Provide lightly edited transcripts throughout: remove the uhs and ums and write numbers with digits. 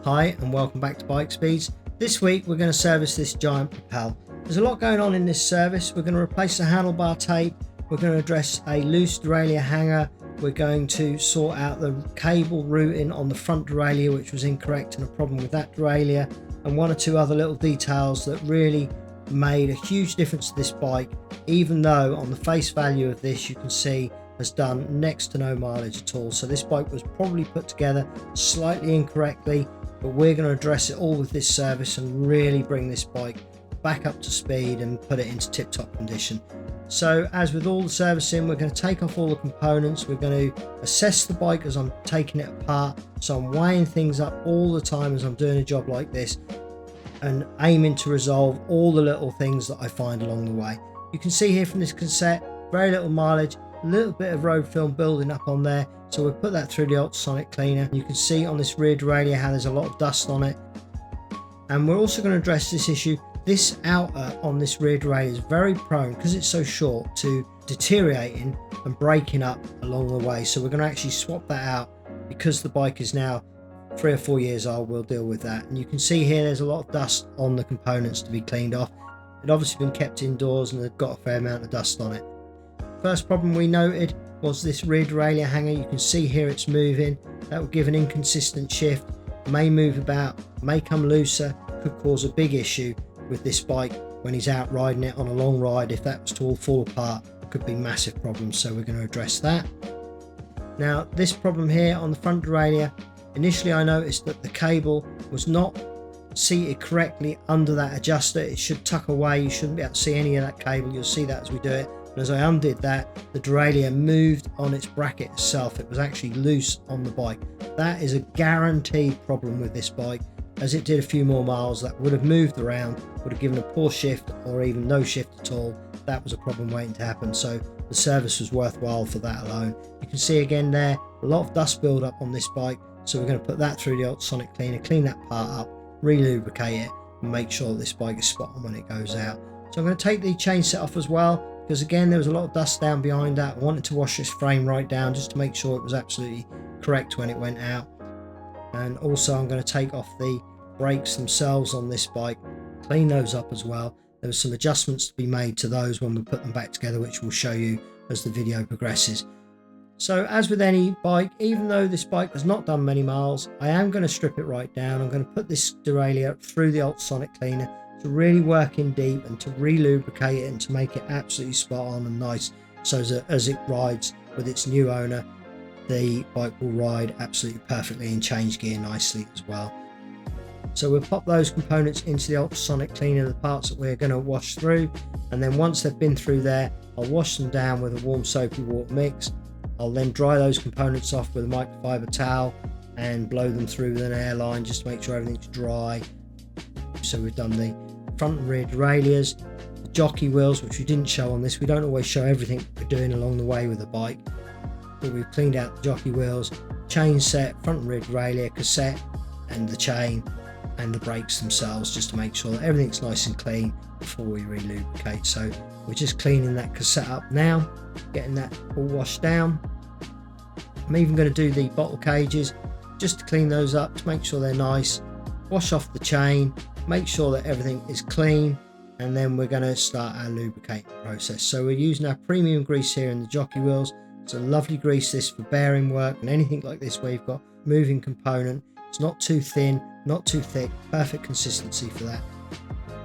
Hi and welcome back to Bike Speeds. This week we're going to service this Giant Propel. There's a lot going on in this service. We're going to replace the handlebar tape, we're going to address a loose derailleur hanger, we're going to sort out the cable routing on the front derailleur which was incorrect and a problem with that derailleur, and one or two other little details that really made a huge difference to this bike, even though on the face value of this you can see has done next to no mileage at all. So this bike was probably put together slightly incorrectly, but we're going to address it all with this service and really bring this bike back up to speed and put it into tip-top condition. So as with all the servicing, we're going to take off all the components, we're going to assess the bike as I'm taking it apart, so I'm weighing things up all the time as I'm doing a job like this and aiming to resolve all the little things that I find along the way. You can see here from this cassette, very little mileage, a little bit of road film building up on there, so we'll put that through the ultrasonic cleaner. You can see on this rear derailleur how there's a lot of dust on it, and we're also going to address this issue. This outer on this rear derailleur is very prone, because it's so short, to deteriorating and breaking up along the way, so we're going to actually swap that out. Because the bike is now 3 or 4 years old, we'll deal with that. And you can see here there's a lot of dust on the components to be cleaned off. It's obviously been kept indoors and they've got a fair amount of dust on it. First problem we noted was this rear derailleur hanger. You can see here it's moving. That will give an inconsistent shift, may move about, may come looser, could cause a big issue with this bike when he's out riding it on a long ride. If that was to all fall apart, could be massive problems, so we're going to address that. Now this problem here on the front derailleur, initially I noticed that the cable was not seated correctly under that adjuster. It should tuck away, you shouldn't be able to see any of that cable. You'll see that as we do it. And as I undid that, the derailleur moved on its bracket itself. It was actually loose on the bike. That is a guaranteed problem with this bike. As it did a few more miles, that would have moved around, would have given a poor shift or even no shift at all. That was a problem waiting to happen, so the service was worthwhile for that alone. You can see again there, a lot of dust build up on this bike, so we're going to put that through the ultrasonic cleaner, clean that part up, re-lubricate it, and make sure that this bike is spot on when it goes out. So I'm going to take the chain set off as well, because again there was a lot of dust down behind that. I wanted to wash this frame right down just to make sure it was absolutely correct when it went out. And also I'm going to take off the brakes themselves on this bike, clean those up as well. There were some adjustments to be made to those when we put them back together, which we'll show you as the video progresses. So as with any bike, even though this bike has not done many miles, I am going to strip it right down. I'm going to put this derailleur through the ultrasonic cleaner to really work in deep and to re-lubricate it and to make it absolutely spot on and nice, so that as it rides with its new owner, the bike will ride absolutely perfectly and change gear nicely as well. So we'll pop those components into the ultrasonic cleaner, the parts that we're going to wash through, and then once they've been through there, I'll wash them down with a warm soapy water mix. I'll then dry those components off with a microfiber towel and blow them through with an air line just to make sure everything's dry. So we've done the front and rear derailleurs, the jockey wheels, which we didn't show on this. We don't always show everything we're doing along the way with the bike, but we've cleaned out the jockey wheels, chain set, front and rear derailleur, cassette, and the chain, and the brakes themselves, just to make sure that everything's nice and clean before we re-lubricate. So we're just cleaning that cassette up now, getting that all washed down. I'm even going to do the bottle cages just to clean those up, to make sure they're nice, wash off the chain, make sure that everything is clean, and then we're going to start our lubricating process. So we're using our premium grease here in the jockey wheels. It's a lovely grease, this, for bearing work and anything like this where you've got moving component. It's not too thin, not too thick, perfect consistency for that.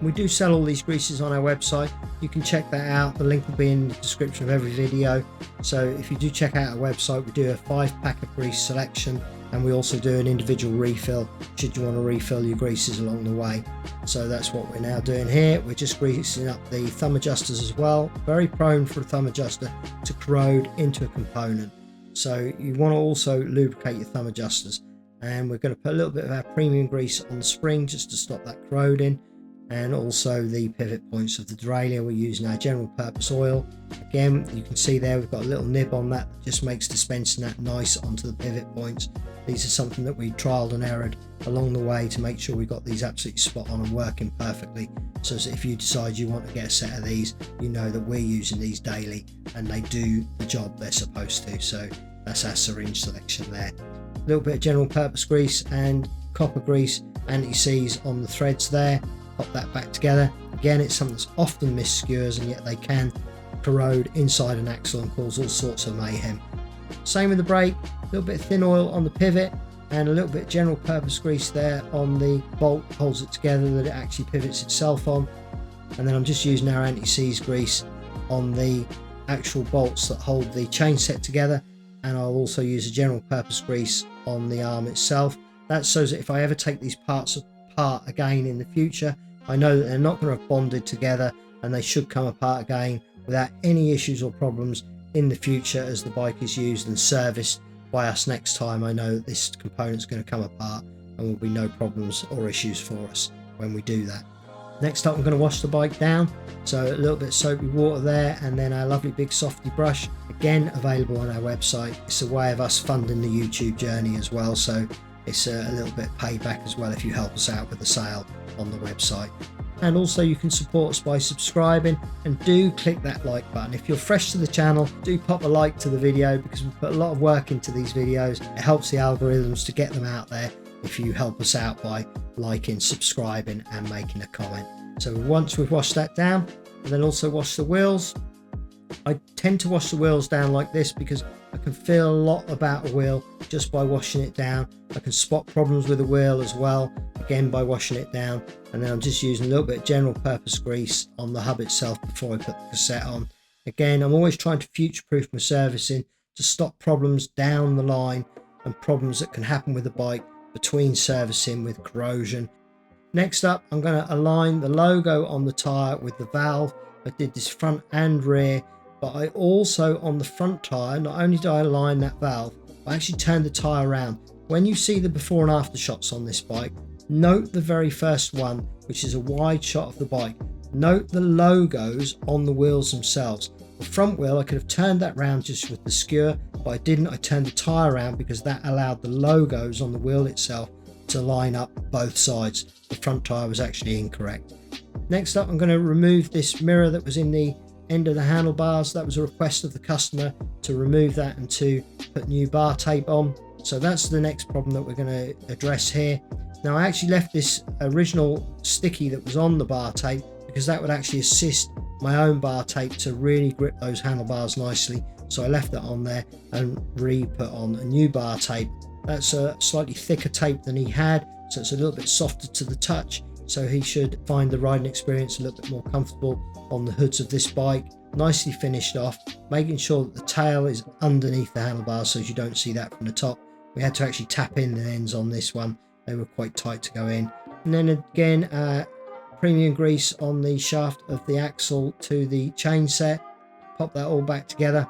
We do sell all these greases on our website. You can check that out. The link will be in the description of every video. So if you do check out our website, we do a 5-pack of grease selection, and we also do an individual refill should you want to refill your greases along the way. So that's what we're now doing here. We're just greasing up the thumb adjusters as well. Very prone for a thumb adjuster to corrode into a component. So you want to also lubricate your thumb adjusters. And we're going to put a little bit of our premium grease on the spring just to stop that corroding, and also the pivot points of the derailleur. We're using our general purpose oil. Again, you can see there we've got a little nib on that just makes dispensing that nice onto the pivot points. These are something that we trialed and errored along the way to make sure we got these absolutely spot on and working perfectly, so that if you decide you want to get a set of these, you know that we're using these daily and they do the job they're supposed to. So that's our syringe selection there. A little bit of general purpose grease, and copper grease, anti-seize on the threads there, pop that back together. Again, it's something that's often missed skewers, and yet they can corrode inside an axle and cause all sorts of mayhem. Same with the brake, a little bit of thin oil on the pivot and a little bit of general purpose grease there on the bolt, holds it together that it actually pivots itself on. And then I'm just using our anti-seize grease on the actual bolts that hold the chain set together, and I'll also use a general purpose grease on the arm itself. That's so that if I ever take these parts apart again in the future, I know that they're not going to have bonded together and they should come apart again without any issues or problems in the future as the bike is used and serviced by us next time. I know that this component's going to come apart and will be no problems or issues for us when we do that. Next up, I'm going to wash the bike down, so a little bit of soapy water there, and then our lovely big softy brush, again available on our website. It's a way of us funding the YouTube journey as well, so it's a little bit of payback as well if you help us out with the sale on the website. And also you can support us by subscribing, and do click that like button. If you're fresh to the channel, do pop a like to the video, because we put a lot of work into these videos. It helps the algorithms to get them out there if you help us out by liking, subscribing and making a comment. So once we've washed that down, and then also wash the wheels. I tend to wash the wheels down like this because I can feel a lot about a wheel just by washing it down. I can spot problems with the wheel as well, again by washing it down. And then I'm just using a little bit of general purpose grease on the hub itself before I put the cassette on. Again, I'm always trying to future-proof my servicing to stop problems down the line and problems that can happen with the bike between servicing with corrosion. Next up, I'm going to align the logo on the tyre with the valve. I did this front and rear, but I also, on the front tyre, not only did I align that valve, I actually turned the tyre around. When you see the before and after shots on this bike, note the very first one, which is a wide shot of the bike. Note the logos on the wheels themselves. The front wheel, I could have turned that round just with the skewer, but I didn't. I turned the tyre around because that allowed the logos on the wheel itself to line up both sides. The front tyre was actually incorrect. Next up, I'm going to remove this mirror that was in the end of the handlebars. That was a request of the customer to remove that and to put new bar tape on. So that's the next problem that we're going to address here. Now, I actually left this original sticky that was on the bar tape because that would actually assist my own bar tape to really grip those handlebars nicely. So I left that on there and re-put on a new bar tape. That's a slightly thicker tape than he had, so it's a little bit softer to the touch. So he should find the riding experience a little bit more comfortable on the hoods of this bike. Nicely finished off, making sure that the tail is underneath the handlebars so you don't see that from the top. We had to actually tap in the ends on this one. They were quite tight to go in. And then again, premium grease on the shaft of the axle to the chain set. Pop that all back together.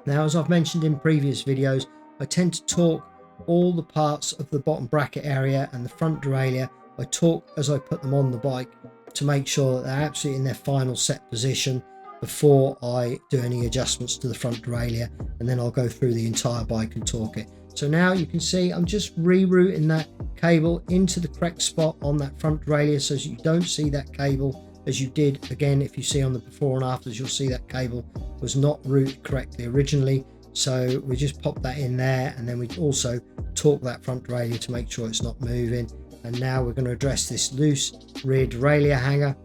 Now, as I've mentioned in previous videos, I tend to torque all the parts of the bottom bracket area and the front derailleur. I torque as I put them on the bike to make sure that they're absolutely in their final set position before I do any adjustments to the front derailleur, and then I'll go through the entire bike and torque it. So now you can see I'm just rerouting that cable into the correct spot on that front derailleur so that you don't see that cable as you did. Again, if you see on the before and afters, you'll see that cable was not routed correctly originally. So we just pop that in there, and then we also torque that front derailleur to make sure it's not moving. And now we're going to address this loose rear derailleur hanger.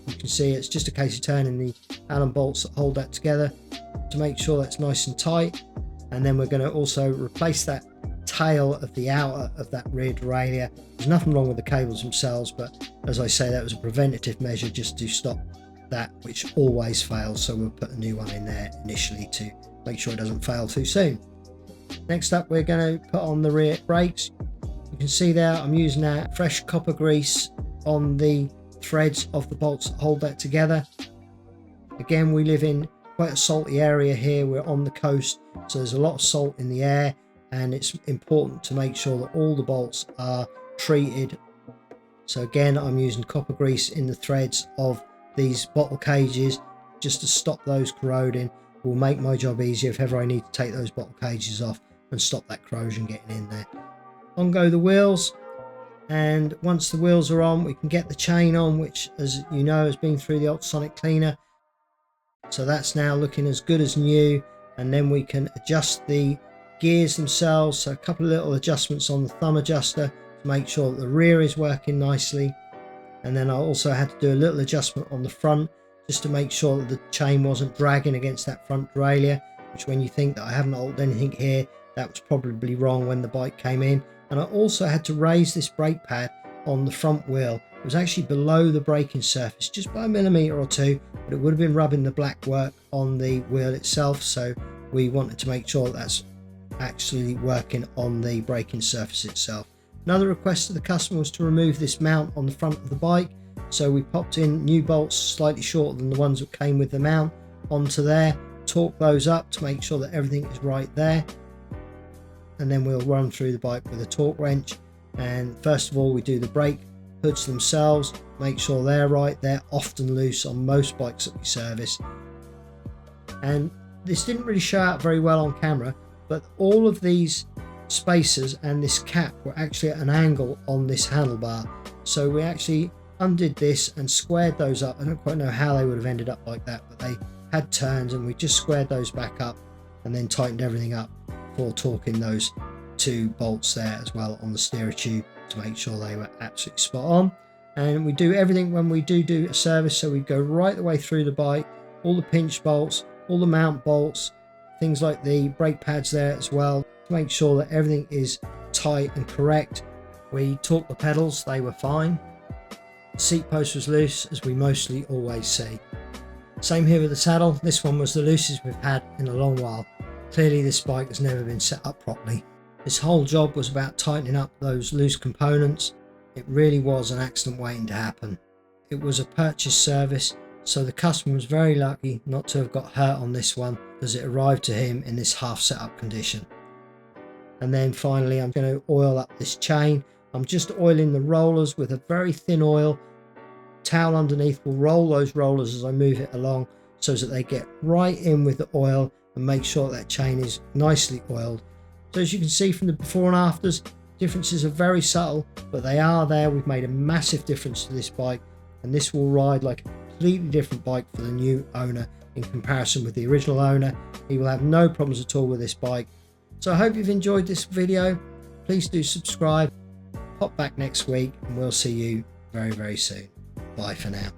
You can see it's just a case of turning the Allen bolts that hold that together to make sure that's nice and tight. And then we're going to also replace that tail of the outer of that rear derailleur. There's nothing wrong with the cables themselves, but as I say, that was a preventative measure just to stop that, which always fails. So we'll put a new one in there initially to make sure it doesn't fail too soon. Next up, we're going to put on the rear brakes. You can see there I'm using that fresh copper grease on the threads of the bolts that hold that together. Again, we live in quite a salty area here. We're on the coast, so there's a lot of salt in the air, and it's important to make sure that all the bolts are treated. So again, I'm using copper grease in the threads of these bottle cages just to stop those corroding. Will make my job easier if ever I need to take those bottle cages off and stop that corrosion getting in there. On go the wheels, and once the wheels are on, we can get the chain on, which, as you know, has been through the ultrasonic cleaner. So that's now looking as good as new, and then we can adjust the gears themselves. So a couple of little adjustments on the thumb adjuster to make sure that the rear is working nicely. And then I also had to do a little adjustment on the front just to make sure that the chain wasn't dragging against that front derailleur, which when you think that I haven't altered anything here, that was probably wrong when the bike came in. And I also had to raise this brake pad on the front wheel. It was actually below the braking surface just by a millimetre or two, but it would have been rubbing the black work on the wheel itself, so we wanted to make sure that's actually working on the braking surface itself. Another request to the customer was to remove this mount on the front of the bike, so we popped in new bolts slightly shorter than the ones that came with the mount onto there, torque those up to make sure that everything is right there, and then we'll run through the bike with a torque wrench. And first of all, we do the brake hoods themselves, make sure they're right. They're often loose on most bikes that we service, and this didn't really show out very well on camera, but all of these spacers and this cap were actually at an angle on this handlebar, so we actually undid this and squared those up. I don't quite know how they would have ended up like that, but they had turns, and we just squared those back up and then tightened everything up before torquing those two bolts there as well on the steerer tube to make sure they were absolutely spot on. And we do everything when we do a service, so we go right the way through the bike, all the pinch bolts, all the mount bolts, things like the brake pads there as well, to make sure that everything is tight and correct. We torqued the pedals, they were fine. The seat post was loose, as we mostly always see. Same here with the saddle. This one was the loosest we've had in a long while. Clearly this bike has never been set up properly. This whole job was about tightening up those loose components. It really was an accident waiting to happen. It was a purchase service, so the customer was very lucky not to have got hurt on this one, as it arrived to him in this half set up condition. And then finally I'm going to oil up this chain. I'm just oiling the rollers with a very thin oil. Towel underneath will roll those rollers as I move it along, so that they get right in with the oil and make sure that chain is nicely oiled. So as you can see from the before and afters, differences are very subtle, but they are there. We've made a massive difference to this bike, and this will ride like a completely different bike for the new owner in comparison with the original owner. He will have no problems at all with this bike. So I hope you've enjoyed this video. Please do subscribe, pop back next week, and we'll see you very, very soon. Bye for now.